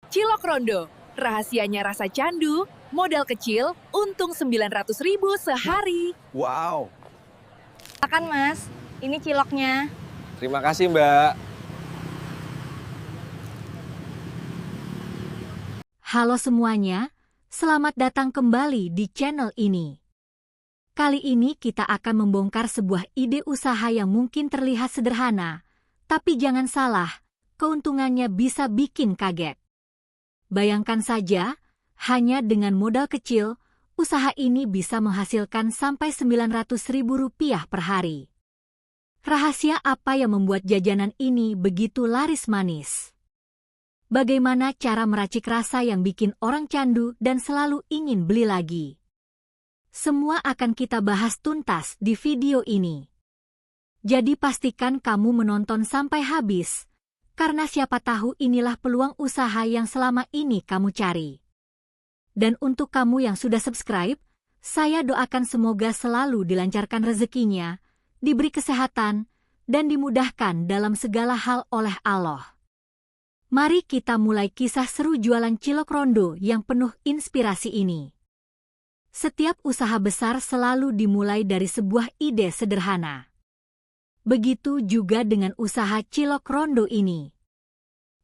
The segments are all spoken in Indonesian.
Cilok Rondo, rahasianya rasa candu, modal kecil, untung 900.000 sehari. Wow, Makan mas, ini ciloknya. terima kasih Mbak. Halo semuanya, selamat datang kembali di channel ini. Kali ini kita akan membongkar sebuah ide usaha yang mungkin terlihat sederhana, tapi jangan salah, keuntungannya bisa bikin kaget. Bayangkan saja, hanya dengan modal kecil, usaha ini bisa menghasilkan sampai Rp900.000 per hari. Rahasia apa yang membuat jajanan ini begitu laris manis? Bagaimana cara meracik rasa yang bikin orang candu dan selalu ingin beli lagi? Semua akan kita bahas tuntas di video ini. Jadi pastikan kamu menonton sampai habis, karena siapa tahu inilah peluang usaha yang selama ini kamu cari. Dan untuk kamu yang sudah subscribe, saya doakan semoga selalu dilancarkan rezekinya, diberi kesehatan, dan dimudahkan dalam segala hal oleh Allah. Mari kita mulai kisah seru jualan cilok rondo yang penuh inspirasi ini. Setiap usaha besar selalu dimulai dari sebuah ide sederhana. Begitu juga dengan usaha cilok rondo ini.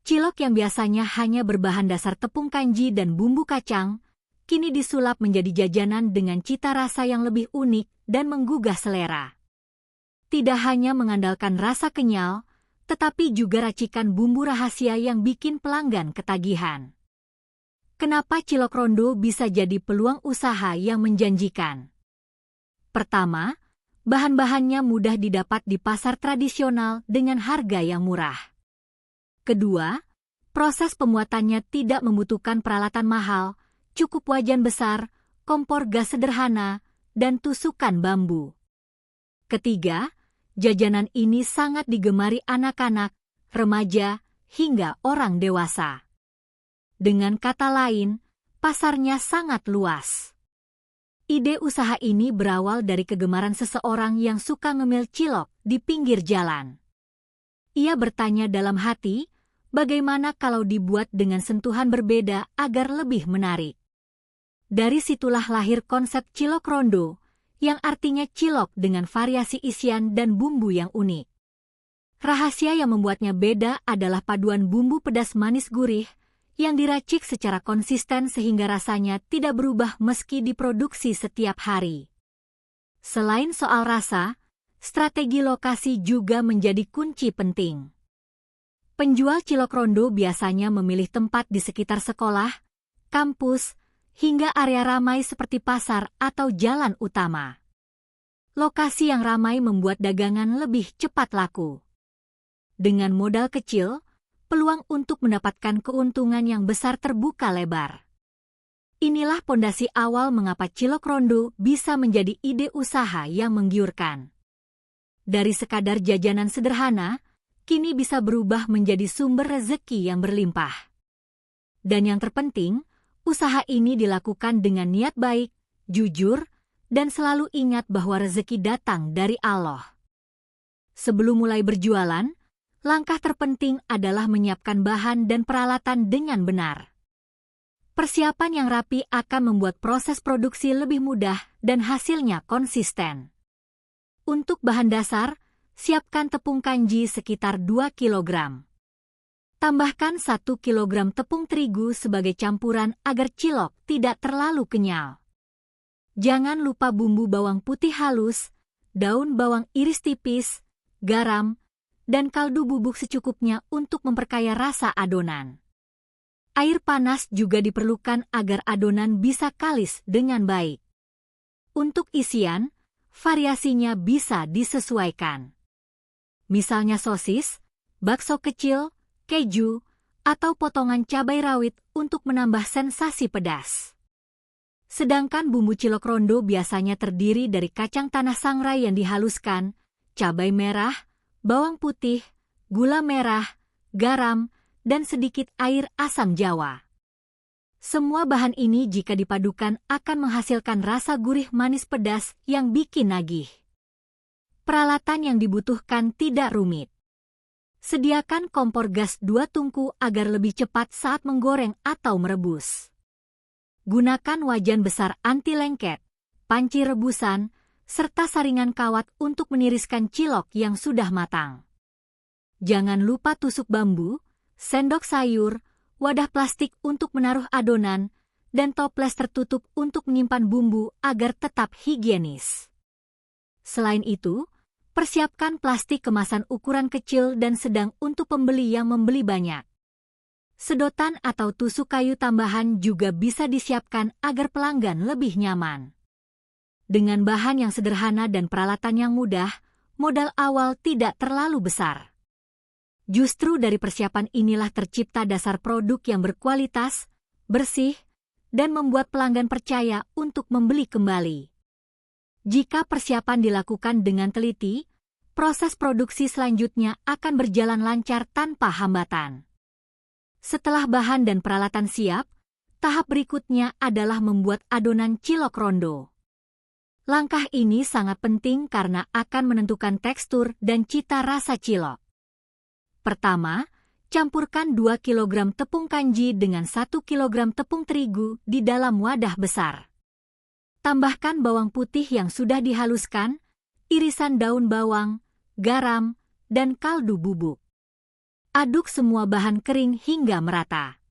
Cilok yang biasanya hanya berbahan dasar tepung kanji dan bumbu kacang, kini disulap menjadi jajanan dengan cita rasa yang lebih unik dan menggugah selera. Tidak hanya mengandalkan rasa kenyal, tetapi juga racikan bumbu rahasia yang bikin pelanggan ketagihan. Kenapa cilok rondo bisa jadi peluang usaha yang menjanjikan? Pertama, bahan-bahannya mudah didapat di pasar tradisional dengan harga yang murah. Kedua, proses pembuatannya tidak membutuhkan peralatan mahal, cukup wajan besar, kompor gas sederhana, dan tusukan bambu. Ketiga, jajanan ini sangat digemari anak-anak, remaja, hingga orang dewasa. Dengan kata lain, pasarnya sangat luas. Ide usaha ini berawal dari kegemaran seseorang yang suka ngemil cilok di pinggir jalan. Ia bertanya dalam hati, bagaimana kalau dibuat dengan sentuhan berbeda agar lebih menarik. Dari situlah lahir konsep cilok rondo, yang artinya cilok dengan variasi isian dan bumbu yang unik. Rahasia yang membuatnya beda adalah paduan bumbu pedas manis gurih yang diracik secara konsisten sehingga rasanya tidak berubah meski diproduksi setiap hari. Selain soal rasa, strategi lokasi juga menjadi kunci penting. Penjual cilok rondo biasanya memilih tempat di sekitar sekolah, kampus, hingga area ramai seperti pasar atau jalan utama. Lokasi yang ramai membuat dagangan lebih cepat laku. Dengan modal kecil, peluang untuk mendapatkan keuntungan yang besar terbuka lebar. Inilah pondasi awal mengapa cilok rondo bisa menjadi ide usaha yang menggiurkan. Dari sekadar jajanan sederhana, kini bisa berubah menjadi sumber rezeki yang berlimpah. Dan yang terpenting, usaha ini dilakukan dengan niat baik, jujur, dan selalu ingat bahwa rezeki datang dari Allah. Sebelum mulai berjualan, langkah terpenting adalah menyiapkan bahan dan peralatan dengan benar. Persiapan yang rapi akan membuat proses produksi lebih mudah dan hasilnya konsisten. Untuk bahan dasar, siapkan tepung kanji sekitar 2 kg. Tambahkan 1 kg tepung terigu sebagai campuran agar cilok tidak terlalu kenyal. Jangan lupa bumbu bawang putih halus, daun bawang iris tipis, garam, dan kaldu bubuk secukupnya untuk memperkaya rasa adonan. Air panas juga diperlukan agar adonan bisa kalis dengan baik. Untuk isian, variasinya bisa disesuaikan. Misalnya sosis, bakso kecil, keju, atau potongan cabai rawit untuk menambah sensasi pedas. Sedangkan bumbu cilok rondo biasanya terdiri dari kacang tanah sangrai yang dihaluskan, cabai merah, bawang putih, gula merah, garam, dan sedikit air asam jawa. Semua bahan ini jika dipadukan akan menghasilkan rasa gurih manis pedas yang bikin nagih. Peralatan yang dibutuhkan tidak rumit. Sediakan kompor gas 2 tungku agar lebih cepat saat menggoreng atau merebus. Gunakan wajan besar anti lengket, panci rebusan, serta saringan kawat untuk meniriskan cilok yang sudah matang. Jangan lupa tusuk bambu, sendok sayur, wadah plastik untuk menaruh adonan, dan toples tertutup untuk menyimpan bumbu agar tetap higienis. Selain itu, persiapkan plastik kemasan ukuran kecil dan sedang untuk pembeli yang membeli banyak. Sedotan atau tusuk kayu tambahan juga bisa disiapkan agar pelanggan lebih nyaman. Dengan bahan yang sederhana dan peralatan yang mudah, modal awal tidak terlalu besar. Justru dari persiapan inilah tercipta dasar produk yang berkualitas, bersih, dan membuat pelanggan percaya untuk membeli kembali. Jika persiapan dilakukan dengan teliti, proses produksi selanjutnya akan berjalan lancar tanpa hambatan. Setelah bahan dan peralatan siap, tahap berikutnya adalah membuat adonan cilok rondo. Langkah ini sangat penting karena akan menentukan tekstur dan cita rasa cilok. Pertama, campurkan 2 kg tepung kanji dengan 1 kg tepung terigu di dalam wadah besar. Tambahkan bawang putih yang sudah dihaluskan, irisan daun bawang, garam, dan kaldu bubuk. Aduk semua bahan kering hingga merata.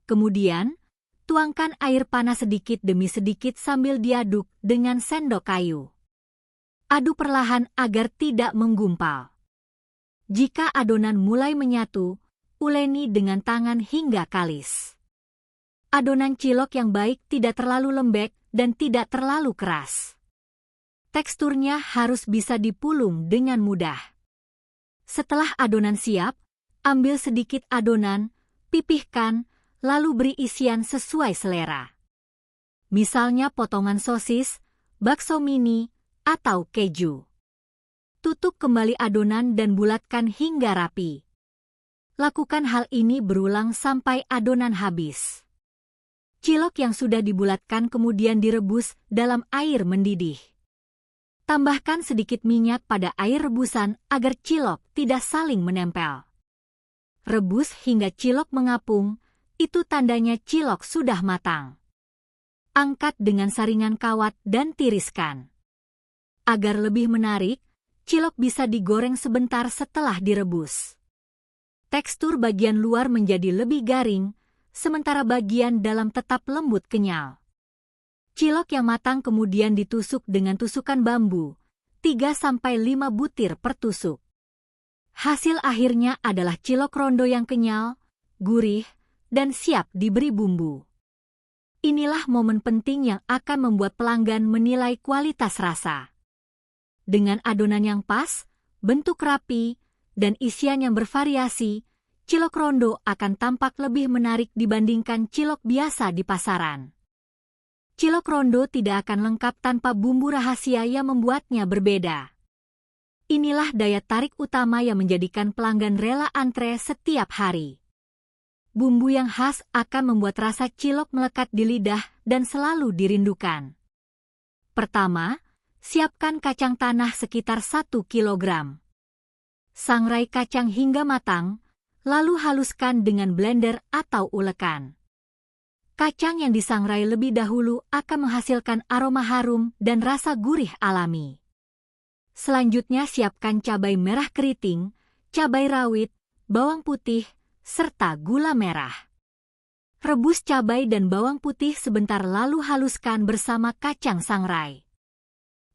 Kemudian, tuangkan air panas sedikit demi sedikit sambil diaduk dengan sendok kayu. Aduk perlahan agar tidak menggumpal. Jika adonan mulai menyatu, uleni dengan tangan hingga kalis. Adonan cilok yang baik tidak terlalu lembek dan tidak terlalu keras. Teksturnya harus bisa dipulung dengan mudah. Setelah adonan siap, ambil sedikit adonan, pipihkan, lalu beri isian sesuai selera. Misalnya potongan sosis, bakso mini, atau keju. Tutup kembali adonan dan bulatkan hingga rapi. Lakukan hal ini berulang sampai adonan habis. Cilok yang sudah dibulatkan kemudian direbus dalam air mendidih. Tambahkan sedikit minyak pada air rebusan agar cilok tidak saling menempel. Rebus hingga cilok mengapung, itu tandanya cilok sudah matang. Angkat dengan saringan kawat dan tiriskan. Agar lebih menarik, cilok bisa digoreng sebentar setelah direbus. Tekstur bagian luar menjadi lebih garing, sementara bagian dalam tetap lembut kenyal. Cilok yang matang kemudian ditusuk dengan tusukan bambu, 3-5 butir per tusuk. Hasil akhirnya adalah cilok rondo yang kenyal, gurih, dan siap diberi bumbu. Inilah momen penting yang akan membuat pelanggan menilai kualitas rasa. Dengan adonan yang pas, bentuk rapi, dan isian yang bervariasi, cilok rondo akan tampak lebih menarik dibandingkan cilok biasa di pasaran. Cilok rondo tidak akan lengkap tanpa bumbu rahasia yang membuatnya berbeda. Inilah daya tarik utama yang menjadikan pelanggan rela antre setiap hari. Bumbu yang khas akan membuat rasa cilok melekat di lidah dan selalu dirindukan. Pertama, siapkan kacang tanah sekitar 1 kg. Sangrai kacang hingga matang, lalu haluskan dengan blender atau ulekan. Kacang yang disangrai lebih dahulu akan menghasilkan aroma harum dan rasa gurih alami. Selanjutnya siapkan cabai merah keriting, cabai rawit, bawang putih, serta gula merah. Rebus cabai dan bawang putih sebentar lalu haluskan bersama kacang sangrai.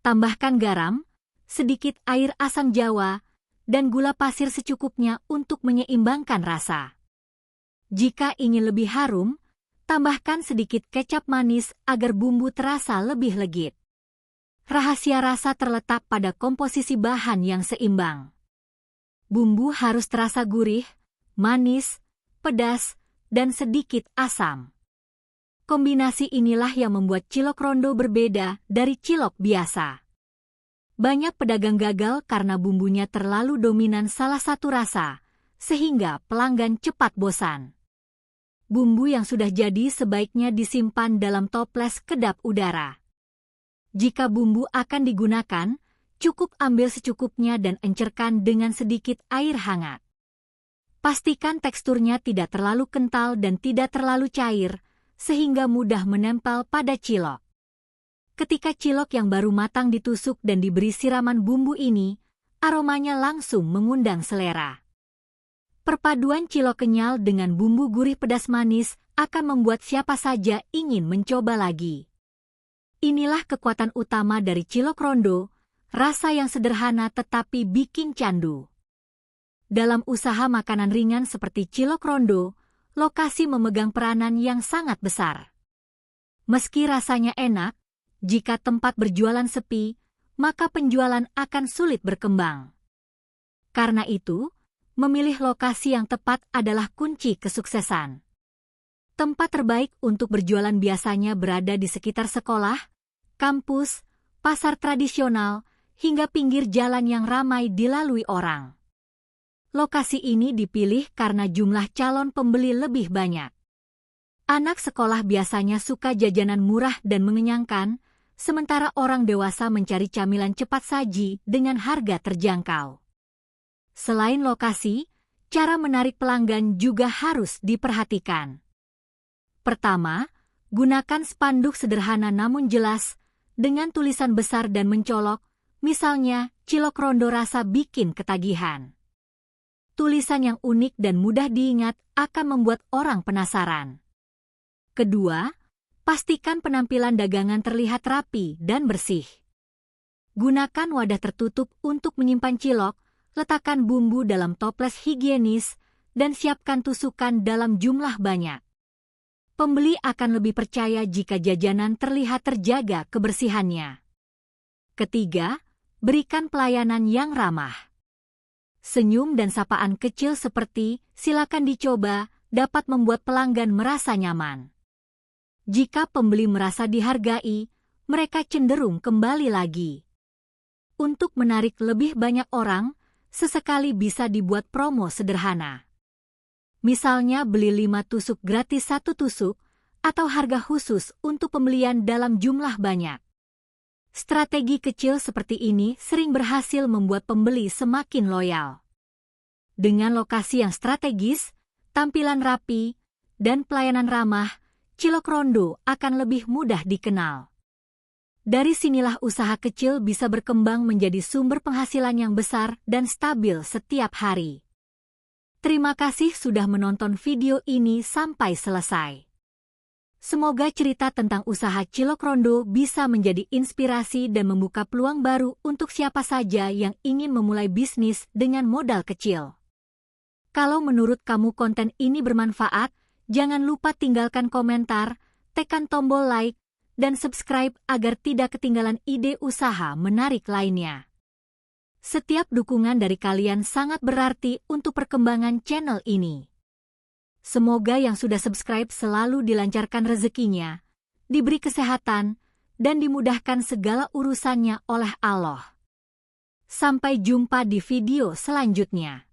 Tambahkan garam, sedikit air asam jawa, dan gula pasir secukupnya untuk menyeimbangkan rasa. Jika ingin lebih harum, tambahkan sedikit kecap manis agar bumbu terasa lebih legit. Rahasia rasa terletak pada komposisi bahan yang seimbang. Bumbu harus terasa gurih, manis, pedas, dan sedikit asam. Kombinasi inilah yang membuat cilok rondo berbeda dari cilok biasa. Banyak pedagang gagal karena bumbunya terlalu dominan salah satu rasa, sehingga pelanggan cepat bosan. Bumbu yang sudah jadi sebaiknya disimpan dalam toples kedap udara. Jika bumbu akan digunakan, cukup ambil secukupnya dan encerkan dengan sedikit air hangat. Pastikan teksturnya tidak terlalu kental dan tidak terlalu cair, sehingga mudah menempel pada cilok. Ketika cilok yang baru matang ditusuk dan diberi siraman bumbu ini, aromanya langsung mengundang selera. Perpaduan cilok kenyal dengan bumbu gurih pedas manis akan membuat siapa saja ingin mencoba lagi. Inilah kekuatan utama dari cilok rondo, rasa yang sederhana tetapi bikin candu. Dalam usaha makanan ringan seperti cilok rondo, lokasi memegang peranan yang sangat besar. Meski rasanya enak, jika tempat berjualan sepi, maka penjualan akan sulit berkembang. Karena itu, memilih lokasi yang tepat adalah kunci kesuksesan. Tempat terbaik untuk berjualan biasanya berada di sekitar sekolah, kampus, pasar tradisional, hingga pinggir jalan yang ramai dilalui orang. Lokasi ini dipilih karena jumlah calon pembeli lebih banyak. Anak sekolah biasanya suka jajanan murah dan mengenyangkan, sementara orang dewasa mencari camilan cepat saji dengan harga terjangkau. Selain lokasi, cara menarik pelanggan juga harus diperhatikan. Pertama, gunakan spanduk sederhana namun jelas, dengan tulisan besar dan mencolok, misalnya, cilok rondo rasa bikin ketagihan. Tulisan yang unik dan mudah diingat akan membuat orang penasaran. Kedua, pastikan penampilan dagangan terlihat rapi dan bersih. Gunakan wadah tertutup untuk menyimpan cilok, letakkan bumbu dalam toples higienis, dan siapkan tusukan dalam jumlah banyak. Pembeli akan lebih percaya jika jajanan terlihat terjaga kebersihannya. Ketiga, berikan pelayanan yang ramah. Senyum dan sapaan kecil seperti "silakan dicoba" dapat membuat pelanggan merasa nyaman. Jika pembeli merasa dihargai, mereka cenderung kembali lagi. Untuk menarik lebih banyak orang, sesekali bisa dibuat promo sederhana. Misalnya beli 5 tusuk gratis 1 tusuk, atau harga khusus untuk pembelian dalam jumlah banyak. Strategi kecil seperti ini sering berhasil membuat pembeli semakin loyal. Dengan lokasi yang strategis, tampilan rapi, dan pelayanan ramah, cilok rondo akan lebih mudah dikenal. Dari sinilah usaha kecil bisa berkembang menjadi sumber penghasilan yang besar dan stabil setiap hari. Terima kasih sudah menonton video ini sampai selesai. Semoga cerita tentang usaha cilok rondo bisa menjadi inspirasi dan membuka peluang baru untuk siapa saja yang ingin memulai bisnis dengan modal kecil. Kalau menurut kamu konten ini bermanfaat, jangan lupa tinggalkan komentar, tekan tombol like, dan subscribe agar tidak ketinggalan ide usaha menarik lainnya. Setiap dukungan dari kalian sangat berarti untuk perkembangan channel ini. Semoga yang sudah subscribe selalu dilancarkan rezekinya, diberi kesehatan, dan dimudahkan segala urusannya oleh Allah. Sampai jumpa di video selanjutnya.